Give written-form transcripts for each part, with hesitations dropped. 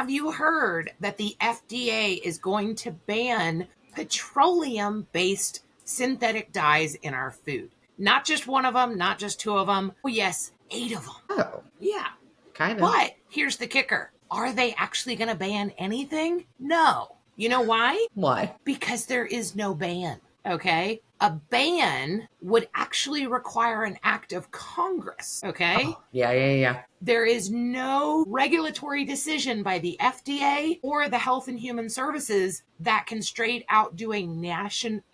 Have you heard that the FDA is going to ban petroleum-based synthetic dyes in our food? Not just one of them, not just two of them. Oh, yes, 8 of them. Oh, Yeah. kind of. But here's the kicker. Are they actually going to ban anything? No. You know why? Why? Because there is no ban. Okay? A ban would actually require an act of Congress. Okay? Oh, yeah. There is no regulatory decision by the FDA or the Health and Human Services that can straight out do a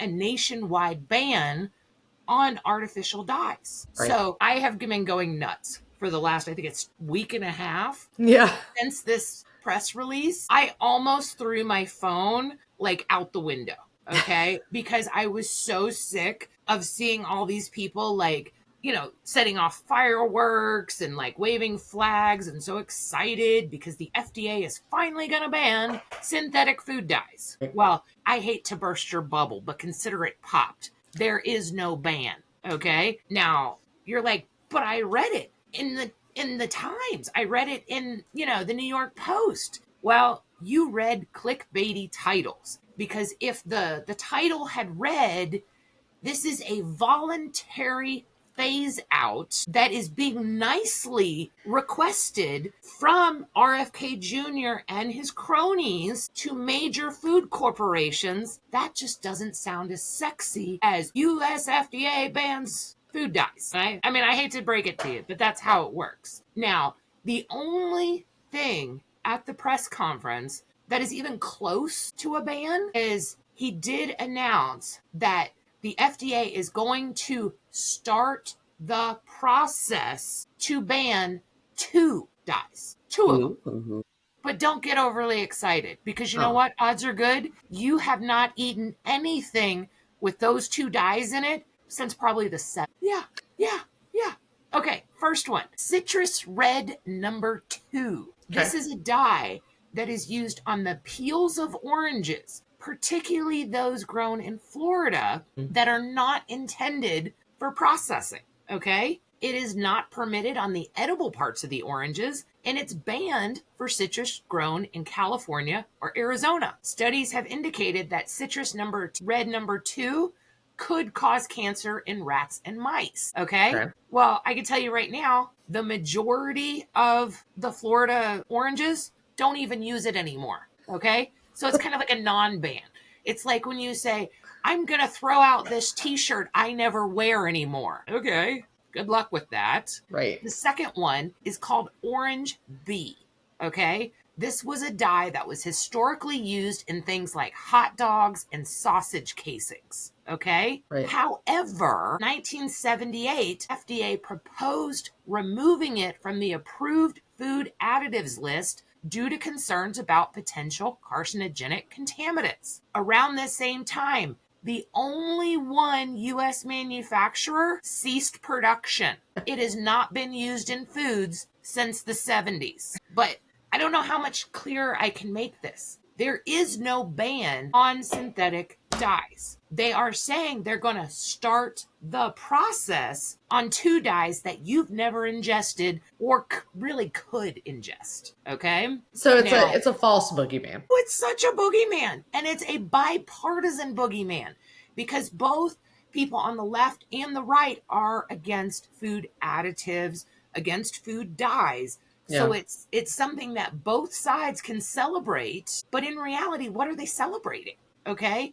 nationwide ban on artificial dyes. Right. So I have been going nuts for the last, I think it's week and a half Yeah. since this press release. I almost threw my phone like out the window, okay? Because I was so sick of seeing all these people like, you know, setting off fireworks and like waving flags and so excited because the FDA is finally going to ban synthetic food dyes. Well, I hate to burst your bubble, but consider it popped. There is no ban, okay? Now, you're like, but I read it in the Times. I read it in, the New York Post. Well, you read clickbaity titles because if the title had read, this is a voluntary phase out that is being nicely requested from RFK Jr. and his cronies to major food corporations, that just doesn't sound as sexy as US FDA bans food dyes. Right? I mean, I hate to break it to you, but that's how it works. Now, the only thing at the press conference that is even close to a ban is he did announce that the FDA is going to start the process to ban 2 dyes. 2 of them. Mm-hmm. But don't get overly excited because you know what? Odds are good. You have not eaten anything with those 2 dyes in it since probably the 7th. Yeah. Okay, first one. Citrus red number 2. This is a dye that is used on the peels of oranges, particularly those grown in Florida that are not intended for processing, okay? It is not permitted on the edible parts of the oranges, and it's banned for citrus grown in California or Arizona. Studies have indicated that citrus red number 2 could cause cancer in rats and mice, okay? Well, I can tell you right now, the majority of the Florida oranges don't even use it anymore, okay? So it's kind of like a non-ban. It's like when you say, I'm going to throw out this t-shirt I never wear anymore. Okay, good luck with that. Right. The second one is called Orange B, okay? This was a dye that was historically used in things like hot dogs and sausage casings, okay? Right. However, 1978, FDA proposed removing it from the approved food additives list due to concerns about potential carcinogenic contaminants. Around this same time, the only one U.S. manufacturer ceased production. It has not been used in foods since the 70s. But I don't know how much clearer I can make this. There is no ban on synthetic dyes. They are saying they're going to start the process on 2 dyes that you've never ingested or really could ingest. Okay? So it's a false boogeyman. Oh, it's such a boogeyman. And it's a bipartisan boogeyman because both people on the left and the right are against food additives, against food dyes. So it's something that both sides can celebrate, but in reality, what are they celebrating? Okay?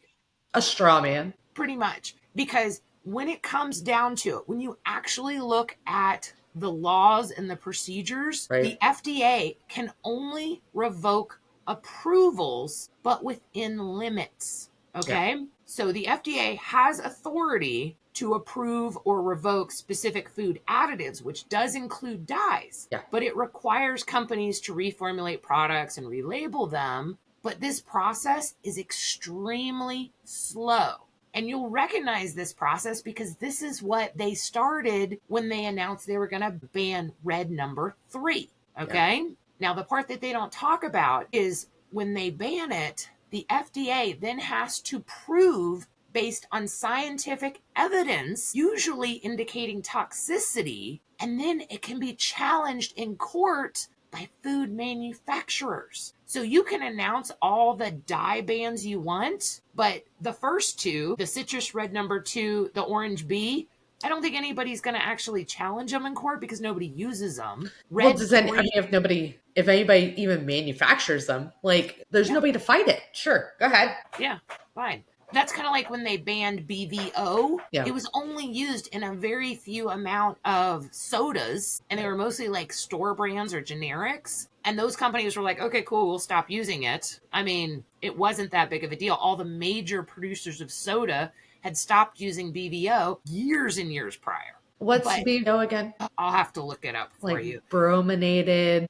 A straw man. Pretty much. Because when it comes down to it, when you actually look at the laws and the procedures, the FDA can only revoke approvals, but within limits. Okay? Yeah. So the FDA has authority to approve or revoke specific food additives, which does include dyes. Yeah. But it requires companies to reformulate products and relabel them. But this process is extremely slow. And you'll recognize this process because this is what they started when they announced they were going to ban red number 3. Okay? Yeah. Now, the part that they don't talk about is when they ban it, the FDA then has to prove based on scientific evidence, usually indicating toxicity, and then it can be challenged in court by food manufacturers. So you can announce all the dye bans you want, but the first two, the citrus red number 2, the orange B, I don't think anybody's going to actually challenge them in court because nobody uses them. Well, Red does any, I 3, mean, if anybody even manufactures them, like, there's yeah, nobody to fight it. Sure, go ahead. yeah, fine. That's kind of like when they banned BVO. Yeah. It was only used in a very few amount of sodas, and they were mostly like store brands or generics. And those companies were like, okay, cool, we'll stop using it. I mean, it wasn't that big of a deal. All the major producers of soda had stopped using BVO years and years prior. What's But BO again? I'll have to look it up for Like you. brominated.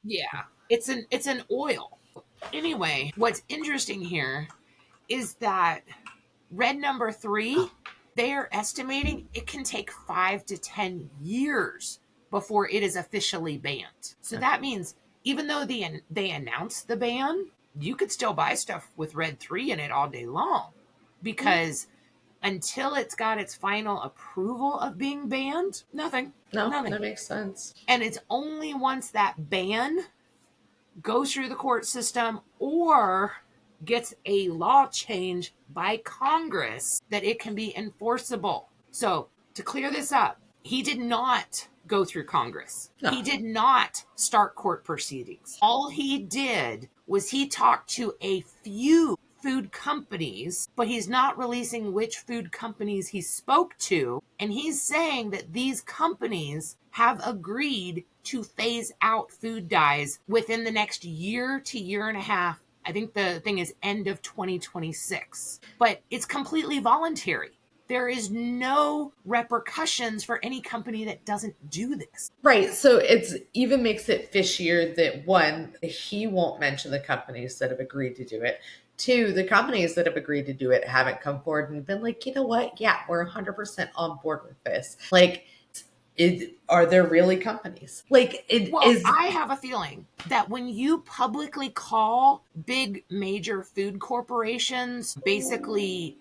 Yeah, it's an oil. Anyway, what's interesting here is that red number 3, they are estimating it can take 5 to 10 years before it is officially banned. So that means even though they announced the ban, you could still buy stuff with red 3 in it all day long, because until it's got its final approval of being banned, nothing. No, Nothing. that makes sense. And it's only once that ban goes through the court system or gets a law change by Congress that it can be enforceable. So, to clear this up, he did not go through Congress. No. He did not start court proceedings. All he did was he talked to a few food companies, but he's not releasing which food companies he spoke to. And he's saying that these companies have agreed to phase out food dyes within the next year to year and a half. I think the thing is end of 2026. But it's completely voluntary. There is no repercussions for any company that doesn't do this. Right. So it's even makes it fishier that one, he won't mention the companies that have agreed to do it. Two, the companies that have agreed to do it haven't come forward and been like, you know what? Yeah, we're 100% on board with this. Like, are there really companies? Like, it Well, is. I have a feeling that when you publicly call big major food corporations basically,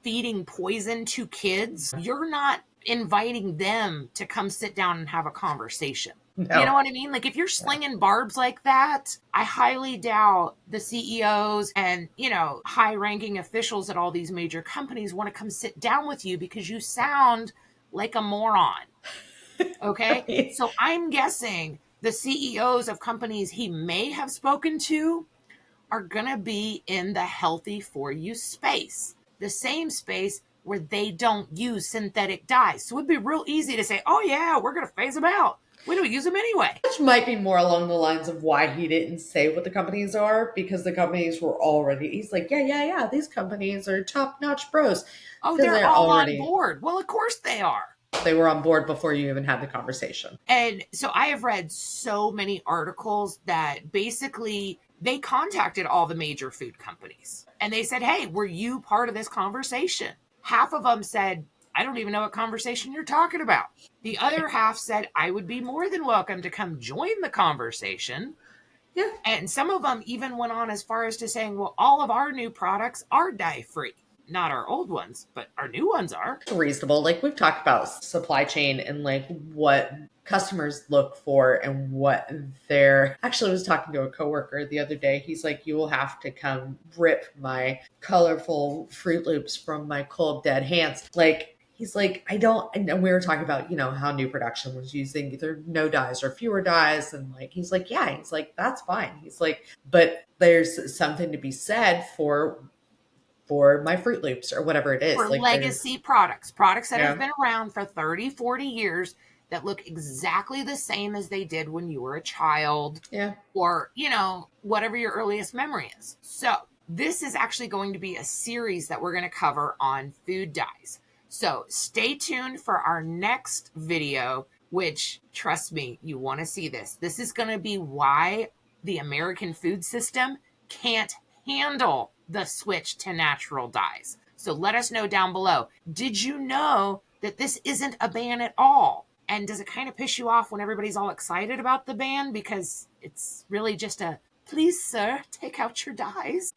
feeding poison to kids, you're not inviting them to come sit down and have a conversation. No. You know what I mean? Like, if you're slinging barbs like that, I highly doubt the CEOs and, high ranking officials at all these major companies want to come sit down with you because you sound like a moron. Okay. Right. So I'm guessing the CEOs of companies he may have spoken to are going to be in the healthy for you space, the same space where they don't use synthetic dyes. So it'd be real easy to say, oh, yeah, we're going to phase them out. We don't use them anyway. Which might be more along the lines of why he didn't say what the companies are, because the companies were already, he's like, yeah, these companies are top-notch bros. Oh, Because they're all on board. Well, of course they are. They were on board before you even had the conversation. And so I have read so many articles that basically they contacted all the major food companies and they said, hey, were you part of this conversation? Half of them said, I don't even know what conversation you're talking about. The other half said, I would be more than welcome to come join the conversation. Yeah. And some of them even went on as far as to saying, well, all of our new products are dye-free. Not our old ones, but our new ones are. Reasonable. Like, we've talked about supply chain and like what customers look for and what they're actually. I was talking to a coworker the other day. He's like, you will have to come rip my colorful Fruit Loops from my cold dead hands. Like, he's like, I don't, and we were talking about, how new production was using either no dyes or fewer dyes. And like, he's like, yeah, he's like, that's fine. He's like, but there's something to be said for my Fruit Loops or whatever it is. For like legacy products that have been around for 30, 40 years that look exactly the same as they did when you were a child. Yeah. Or, whatever your earliest memory is. So this is actually going to be a series that we're going to cover on food dyes. So stay tuned for our next video, which, trust me, you want to see this. This is going to be why the American food system can't handle the switch to natural dyes. So let us know down below. Did you know that this isn't a ban at all? And does it kind of piss you off when everybody's all excited about the ban? Because it's really just a, please, sir, take out your dyes.